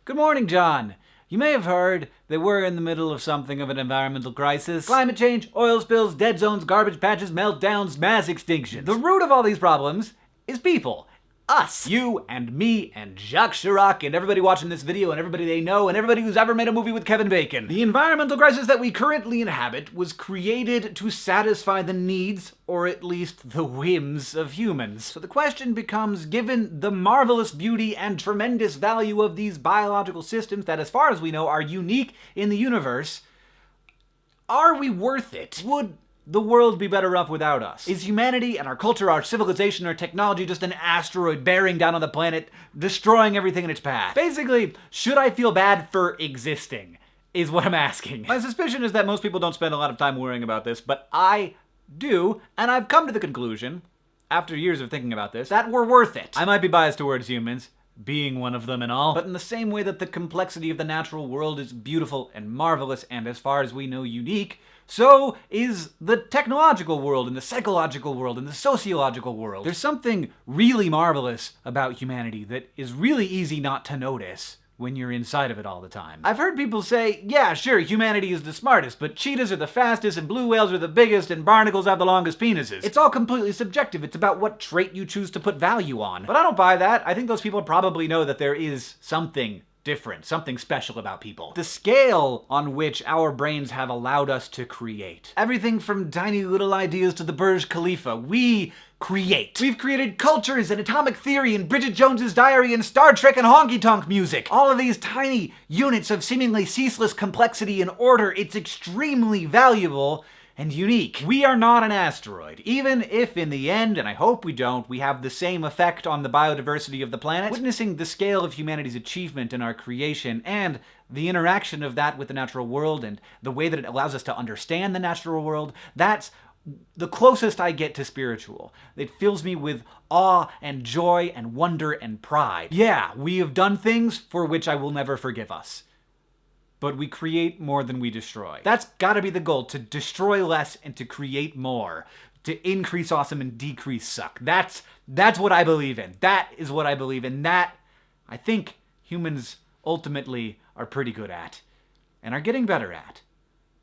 Good morning, John. You may have heard that we're in the middle of something of an environmental crisis. Climate change, oil spills, dead zones, garbage patches, meltdowns, mass extinctions. The root of all these problems is people. Us. You and me and Jacques Chirac and everybody watching this video and everybody they know and everybody who's ever made a movie with Kevin Bacon. The environmental crisis that we currently inhabit was created to satisfy the needs, or at least the whims, of humans. So the question becomes, given the marvelous beauty and tremendous value of these biological systems that, as far as we know, are unique in the universe, are we worth it? Would the world be better off without us? Is humanity and our culture, our civilization, our technology just an asteroid bearing down on the planet, destroying everything in its path? Basically, should I feel bad for existing, is what I'm asking. My suspicion is that most people don't spend a lot of time worrying about this, but I do, and I've come to the conclusion, after years of thinking about this, that we're worth it. I might be biased towards humans, being one of them and all, but in the same way that the complexity of the natural world is beautiful and marvelous and, as far as we know, unique, so is the technological world and the psychological world and the sociological world. There's something really marvelous about humanity that is really easy not to notice when you're inside of it all the time. I've heard people say, yeah, sure, humanity is the smartest, but cheetahs are the fastest and blue whales are the biggest and barnacles have the longest penises. It's all completely subjective. It's about what trait you choose to put value on. But I don't buy that. I think those people probably know that there is something different, something special about people. The scale on which our brains have allowed us to create. Everything from tiny little ideas to the Burj Khalifa. We create. We've created cultures and atomic theory and Bridget Jones's Diary and Star Trek and honky-tonk music. All of these tiny units of seemingly ceaseless complexity and order. It's extremely valuable and unique. We are not an asteroid, even if in the end, and I hope we don't, we have the same effect on the biodiversity of the planet. Witnessing the scale of humanity's achievement in our creation and the interaction of that with the natural world and the way that it allows us to understand the natural world, that's the closest I get to spiritual. It fills me with awe and joy and wonder and pride. Yeah, we have done things for which I will never forgive us. But we create more than we destroy. That's gotta be the goal, to destroy less and to create more. To increase awesome and decrease suck. That's what I believe in. That is what I believe in. That, I think, humans ultimately are pretty good at. And are getting better at.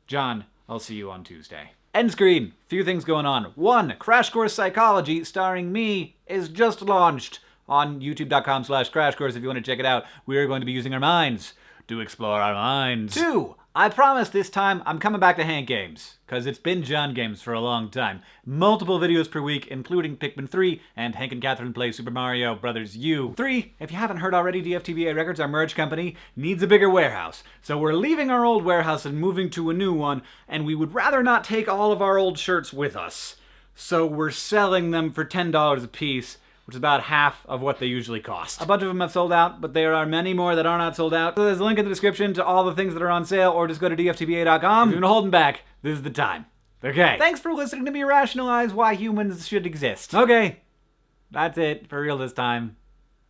John, I'll see you on Tuesday. End screen. Few things going on. 1. Crash Course Psychology, starring me, is just launched on youtube.com/Crash Course if you want to check it out. We are going to be using our minds to explore our minds. 2. I promise this time I'm coming back to Hank Games, because it's been John Games for a long time. Multiple videos per week, including Pikmin 3 and Hank and Catherine Play Super Mario Bros. U. 3. If you haven't heard already, DFTBA Records, our merch company, needs a bigger warehouse. So we're leaving our old warehouse and moving to a new one, and we would rather not take all of our old shirts with us. So we're selling them for $10 a piece, which is about half of what they usually cost. A bunch of them have sold out, but there are many more that are not sold out. So there's a link in the description to all the things that are on sale, or just go to dftba.com. If you've been holding back, this is the time. Okay. Thanks for listening to me rationalize why humans should exist. Okay. That's it for real this time.